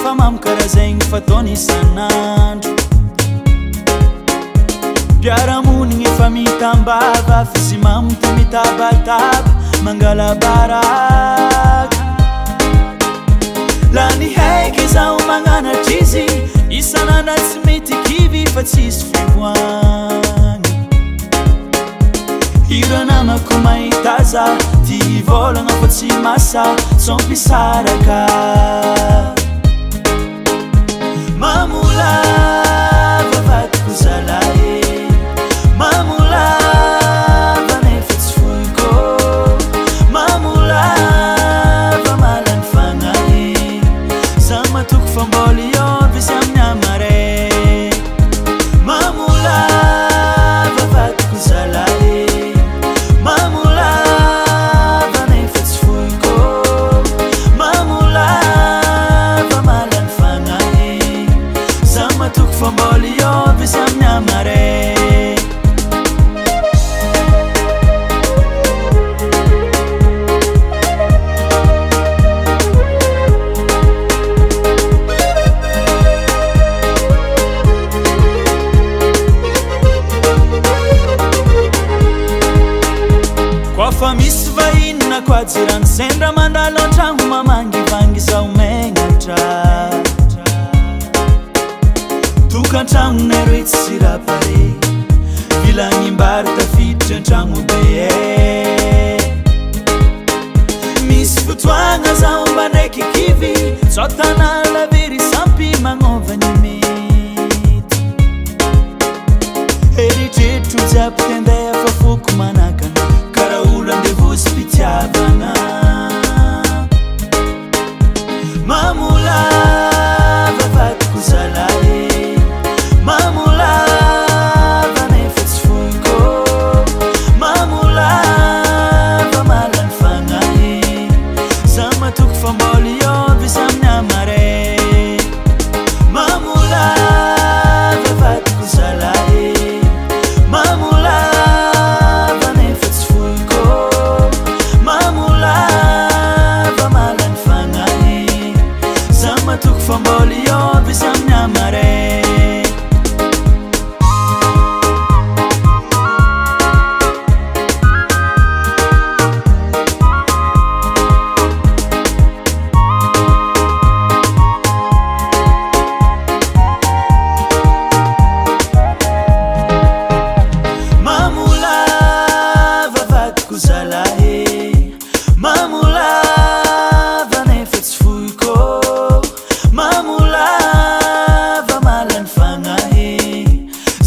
fa mamkara zegny fataony isan'andro Piaramonigny efa mitambava Fizy mamta mitabataba Mangala baraka La ny haiky zaho magnanatra izy Isan'andro tsy mety kivy fa tsisy fivoagny Hira namako mahita za Ty volagna fa tsy masa Sompisaraka Mamolava vadiko zalahy Mamolava nefa tsy foiko Mamolava malany fagnahy Za matoko famboly ovy izy amin'ny amare Mamolava vadiko zalahy Mamolava nefa tsy foiko Mamolava malany fagnahy Za matoko famboly ovy izy amin'ny amare Fa misy vahina koa jirany sendra mandalo an-tragno mamangivangy zaho megnatra Tokan-tragnonay roe tsy sirapare Vilagnimbary tafiditra an-tragno be Misy fotoagna zaho mba ndraiky kivy Tsotana lavery sampy magnova ny mety Eritretro jiaby tendeha fa foko manakana de VOUS pitiavana Mamolava vadiko zalahy Mamolava nefa tsy foiko Mamolava malany fagnahy Za matoko famboly ovy izy amin'ny amare Mamolava vadiko zalahy Mamolava nefa tsy foiko Mamolava malany fagnahy Za matoko famboly ovy izy amin'ny amare Mamolava vadiko zalahy Mamolava nefa tsy foiko Mamolava malany fagnahy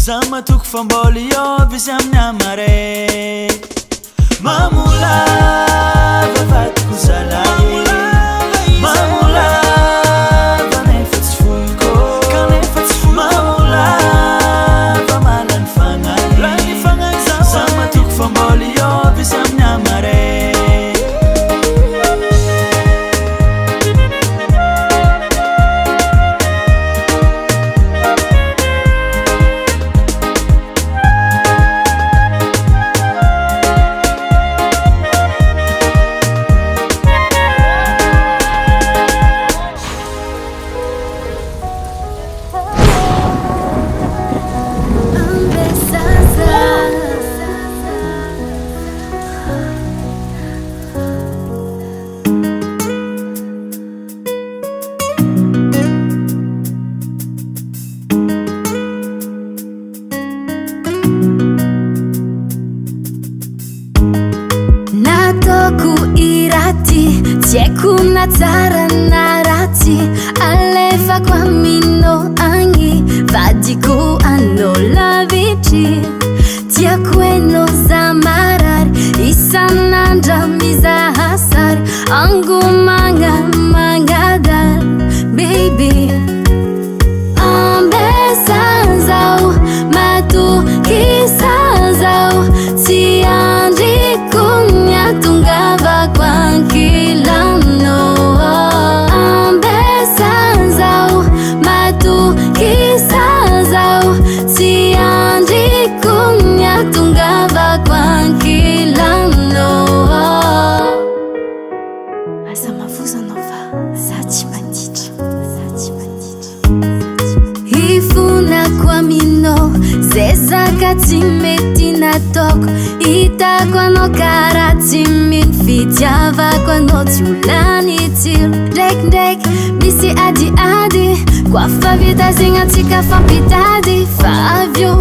Za matoko famboly ovy izy amin'ny amare Mamolava vadiko zalahy Mamolava nefa tsy foiko Mamolava malany fagnahy Za matoko famboly ovy izy amin'ny amare Kuna tsara na ratsy alefako aminao agny Vadiko anao lavitry Tiako hainao za marary Isan'andra mizaha sary Angomagna mangadal Baby Ambesan zao Matokisan zao Tsy andriko miatongava kwa ankilano Ambesan zao Matokisan zao Tsy andriko miatongava kwa ankilano Asa mavozanao fa za tsy manditra Aminao zezaka tsy mety natoko hitako anao karaha tsy mino fitiavako anao tsy olany tsiro ndraikindraiky misy adiady koa fa vita zegny antsika fampitady fa avyo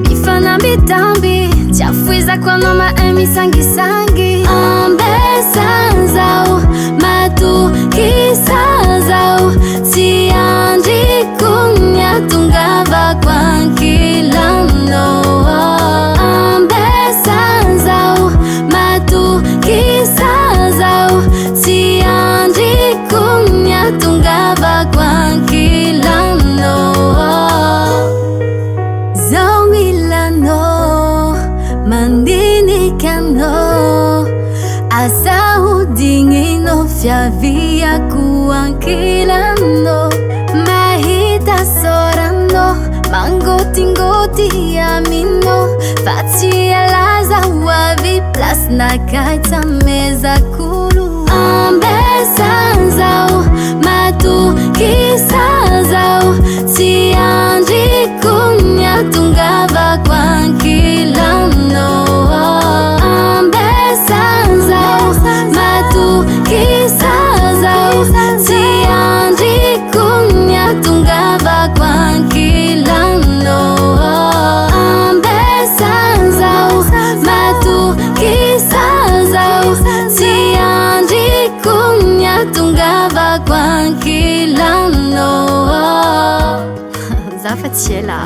mifanambitamby tsy afoizako anao mahay misangisangy ambesanzao matokisazao tsy andriko miatongavako ankilanao ambesanzao matokisazao tsy andriko miatongavako ankilanao zao ilanao mandinikanao asahodinginao fiaviako ankilanao mahita sorano mangotingoti aminao fa tsy alaza hoavy plasy nakaitsa mezakolo ambesanzao matokisazao tsy andriko miatongavako ankilanao ambesanzao matokisazao tsy andriko miatongavako ankilanao ambesanzao matokisazao tsy andriko miatongavako ankilanao zafa tsy ela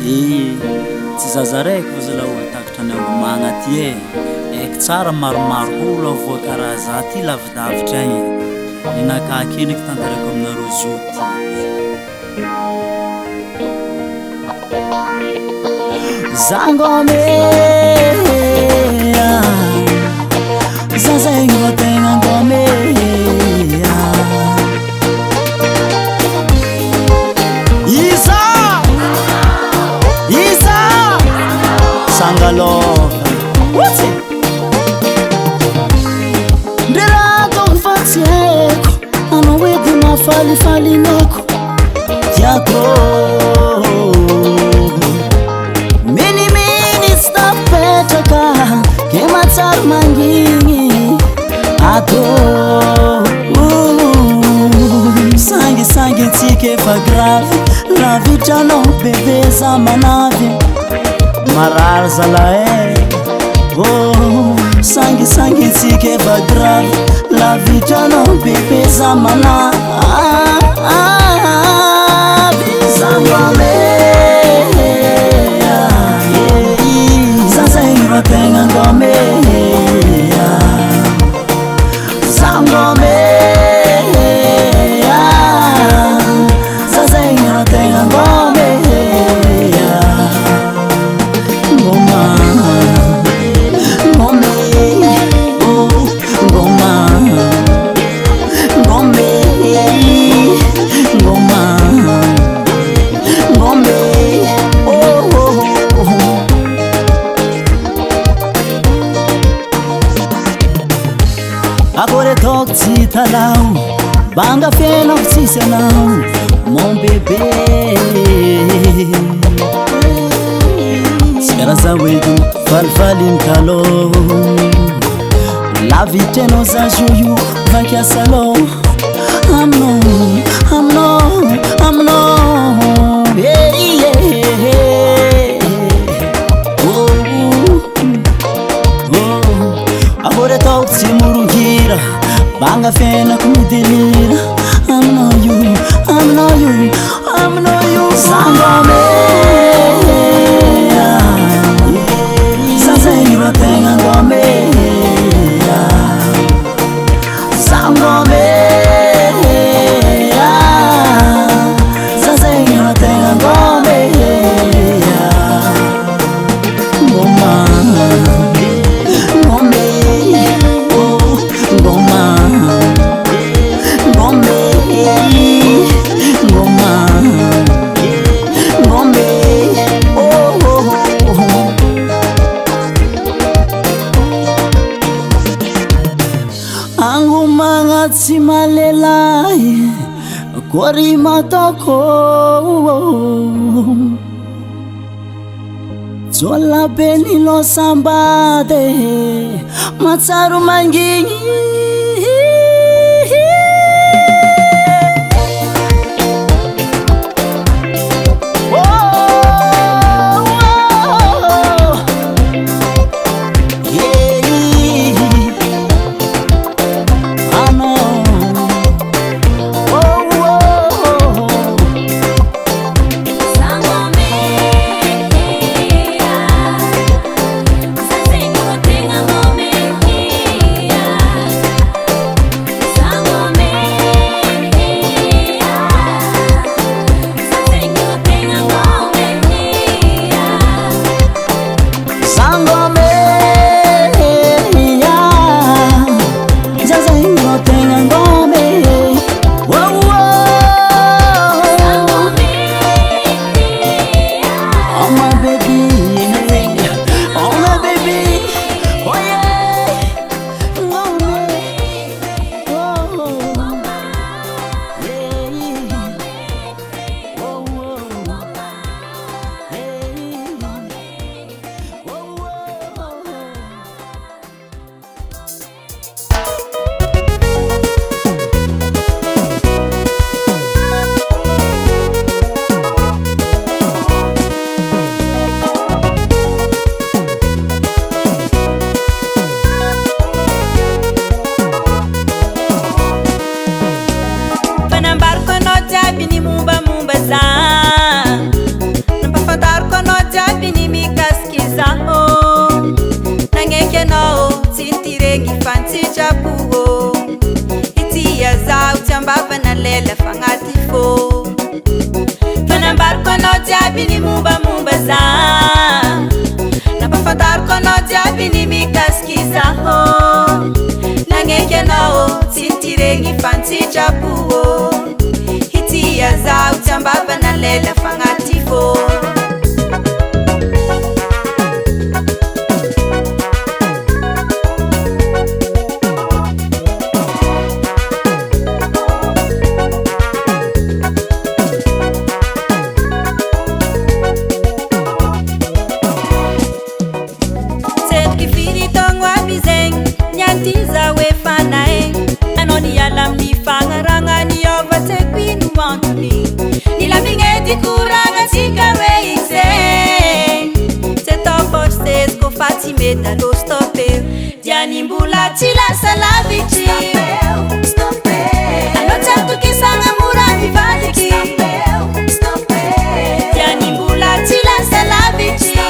Tsy zaza raiky fa zala takatra ny Ngoma ty eky tsara maromaro olo avoakaraha za ty lavidavitra agny ny Naka keniky tantarako aminareo zoty Zangome zaza igny va tegna ngome Isa Sanga what's it? Ndirato mfatsieko ano wedi mafalifalineko Yako Mini stapetaka Kematsar mangini Ato Sangi tike fa grave La vita no bebe zamanave Marar zala Oh Sangi tike fa grave La vita no bebe zamanave Zangome Zaza inga tenga ngome Zangome Talau, banga feno tsisanao, mon bébé. Skaraza wedu, falfalin kalo. La vite nos ajoyou, vakia salo. I'm no. Yeah. Agora tô se murungira. Banga fena kumidelira I'm not you Sangome Sansa iwa tenga ngome Sangome Sansa iwa tenga ngome Ngoma Simalelai Kori matoko Zola beni lo sambade Matsaru mangingi sitrapo hitia zao tambaba na lela fagnatifo Lo Stopeo Dianimbola tsy lasa lavitry Stopeo Anao tsy atoky Sanga mora mivadiky Stopeo Dianimbola tsy lasa lavitry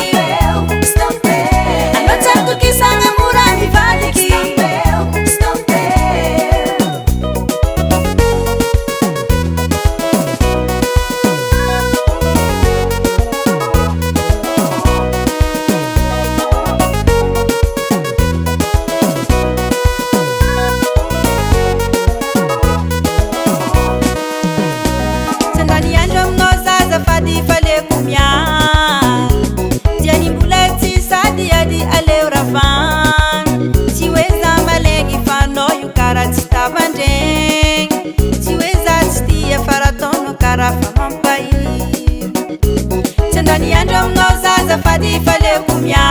Stopeo Anao tsy atoky Sanga mora mivadiky Fadi fale kumya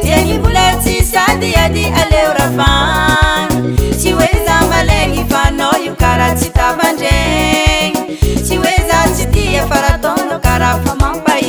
Tieni buleti sadi adi ale urafan Chiweza malengi fano yukara chita banje Chiweza chitia faratono karafa mampai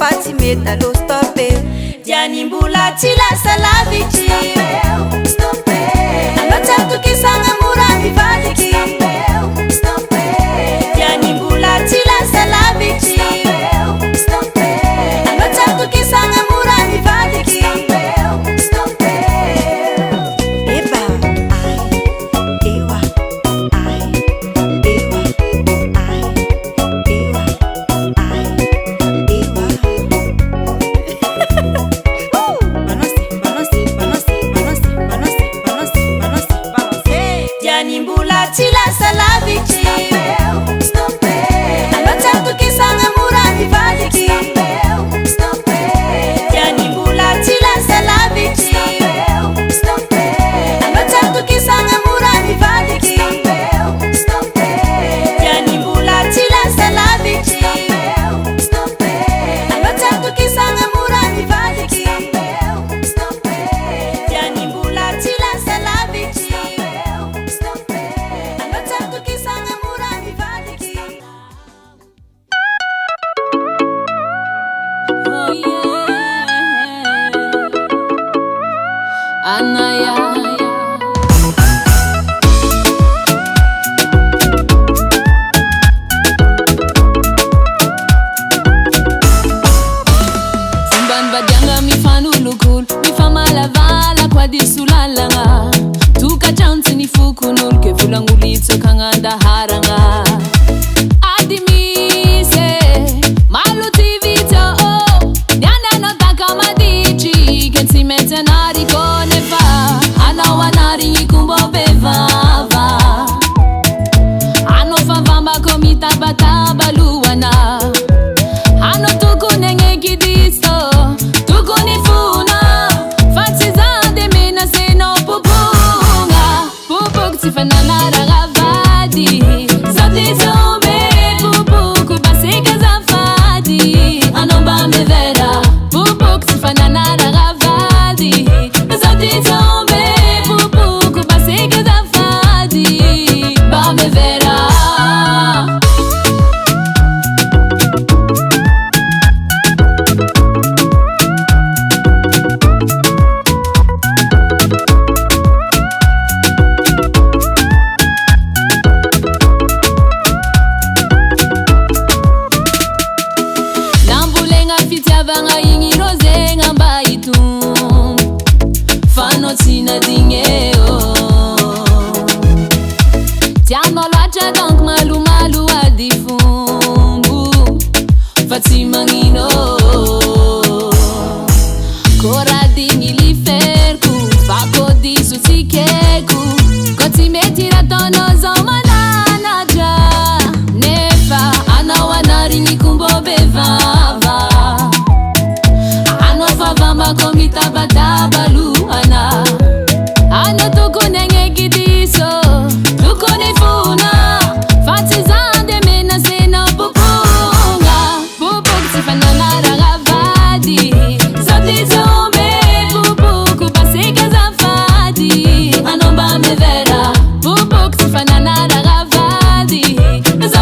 Fatimeta lo Stopeo Dianimbola tsy lasa lavitry Stopeo Anao tsy atoky Sanga mora mivadiky Stopeo Dianimbola tsy lasa lavitry Stopeo Anao tsy atoky Sanga mora mivadiky Eba ai ewa ai ewa ai ewa ai ewa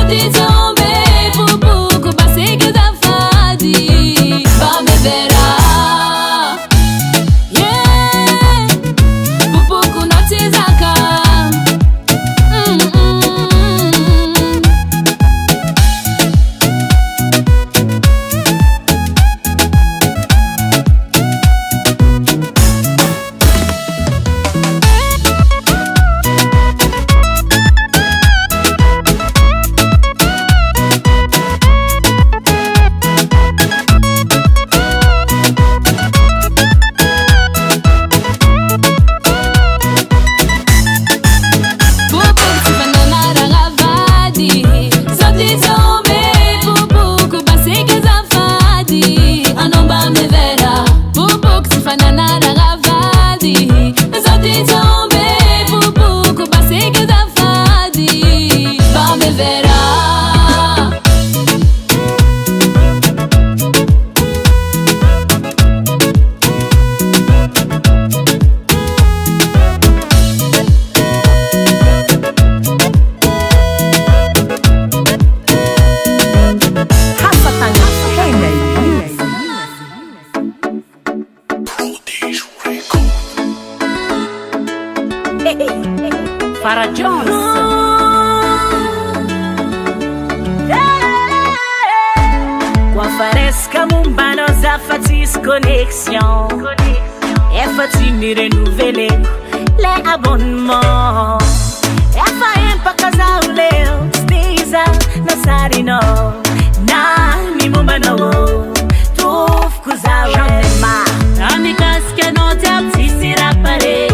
Zote zombe Popoko baseke zafadi bamevera yeah Popoko notezaka Farah Jhons. Kwa faresca mumbano za fatis connexion. E fati renouveler les abonnements. E fa pa casa uleo stiza na sarino. Na ni mumbano tuf kuzawe. Jamais ma amigas que no te absisira pare.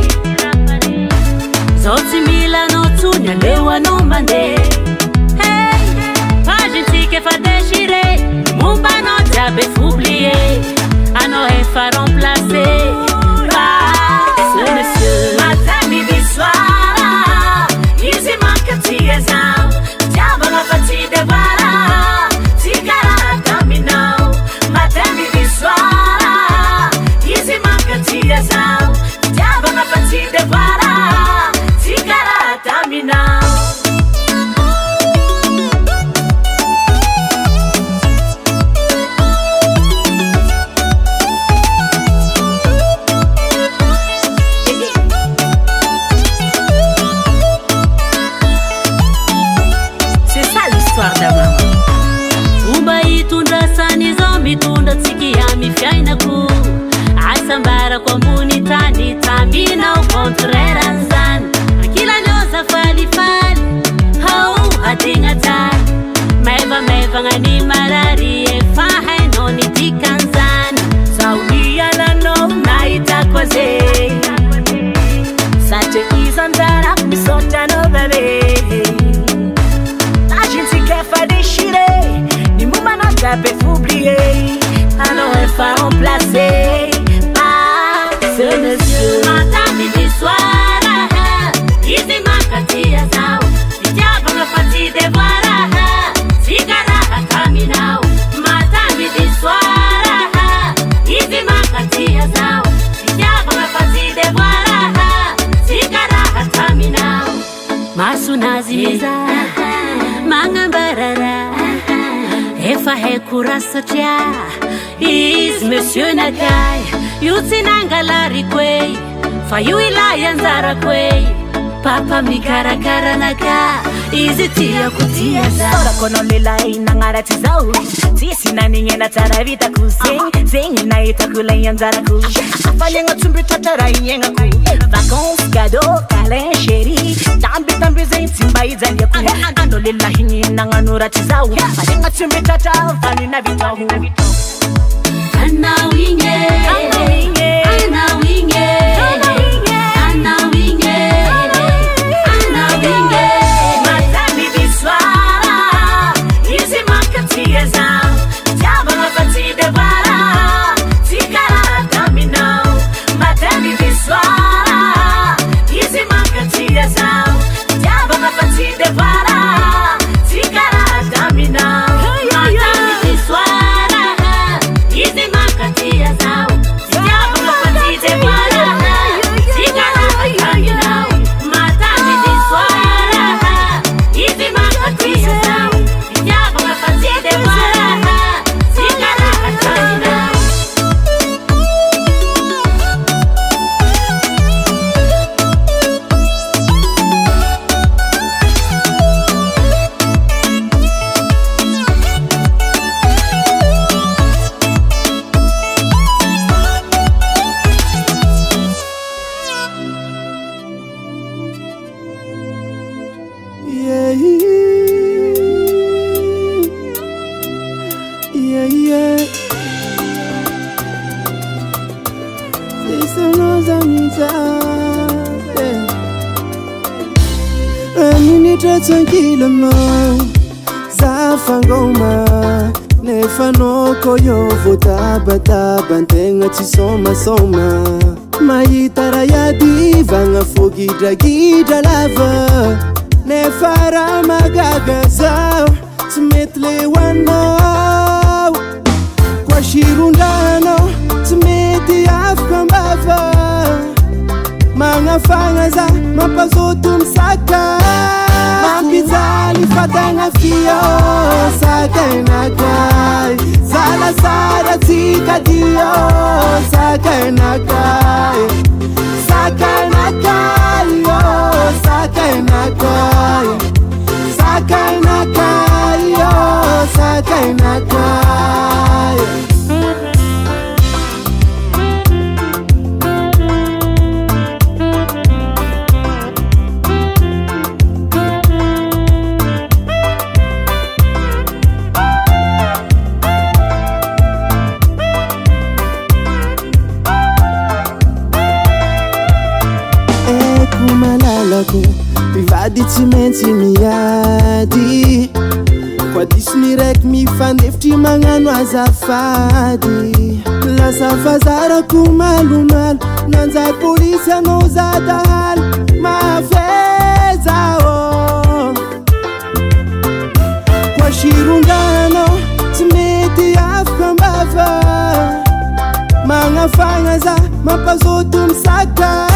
Zoti mila no tunya lewa no mande. Hey, a gente que fa déchirer. Mumba no diable oublier. A no e fa remplacer. Ce monsieur Matin, Midi, Soir. Easy manca tiesao. Diabo na fati de bara. Tigara Aminao. Matin, Midi, Soir. Easy manca tiesao. Diabo na fati de bara. Aminao c'est ça l'histoire d'Amama. Umba itunda sani zombi tunda tsiki ya mifyainaku asambara kwa mbuni tani tamina ukontrera nzani akila nyoza fali fali hau hatinga tani meva ngani marari e fahe noni tikanzani saudia na no naita kwa ze sache izandara misota no bebe la gente quer fa déchirer ni muma no tape oublier a no e fa remplacer ah ce monsieur Matin, Midi, Soir. Easy manca tiesao. Diabo na fati de bara. Tigara Aminao. Matin, Midi, Soir. Easy manca tiesao. Diabo na fati de bara. Tigara Aminao. Masunaziza. Mangambarara. Efa he kurasa tia. Is monsieur Naka. Yutinanga larikwe. Fayu ila yanzara kwe. Papa mikarakara Naka. Izitia kutia za Sora kono lila inangara tizau. Tisi na ningena taravita kusing. Zingi na itakula yanzara ku. Afalenga tumbi tatara inyenga ku. Vacances, cadeau, câlin, chéri. Tambi zinti mbai zandia ku. Ando lila hingi nanganura tizau. Afalenga tumbi tatara fani na vitahu. Anawinge Matin, Midi, Soir. Easy manca tiesao. Diabo na fati de bara. Tigara Aminao. Matin, Midi, Soir. Easy manca tiesao. Diabo na fati de bara. Tigara Aminao. Matin, Midi, Soir. Easy manca tiesao. Diabo na fati de bara. Sara tranquille no Zafa ngoma Nefa no koyo Votabataba Ntenga chisoma Mahita ya diva Nga fogidra lava Nefa ramagagaza Tmetle wano Kwa shirundano Tmeti afkambava Mga fangaza Mapazotum saka Mampizali fatanga fio Sakay Naka Zala sara tika dio Sakay Naka Sakay Naka yo Sakay Naka Sakay Naka yo Sakay Naka Pivady tsy maintsy miady Kwa disy raiky mifandefitry magnano azafady Lasa fazarako malomalo Nanjary polisy anao zadahaly Mafeza Kwa shirondano tsy mety afaka mbava Magnafagna za mampazoto misaka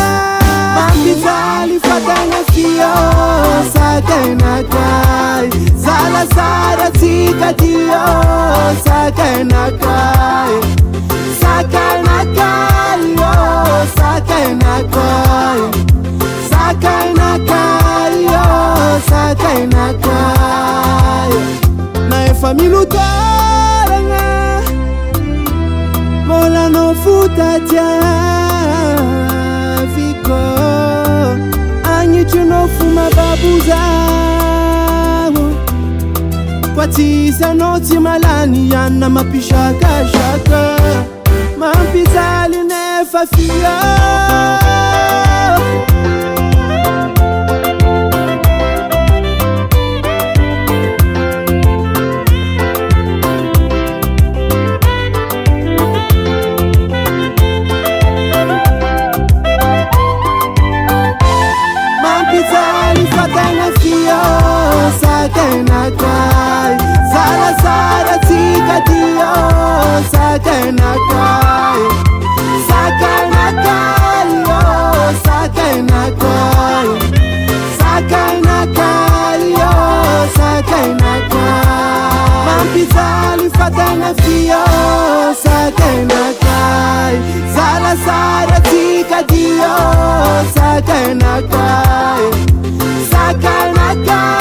Mampizali fatanga fio Sakay Naka Zala sara tika dio Sakay Naka Sakay Naka yo Sakay Naka Sakay Naka yo Sakay Naka Na efa minutaranga Mola no futatia Anyuchuno fuma babuzangu Kwa tisa noti malani yana mapishaka shaka Mampizali nefa fia Sakay Naka Zala sara tika dio Sakay Naka Sakay Naka yo Sakay Naka Sakay Naka yo Sakay Naka Mampizali fatanga fio Sakay Naka Zala sara tika dio Sakay Naka Sakay Naka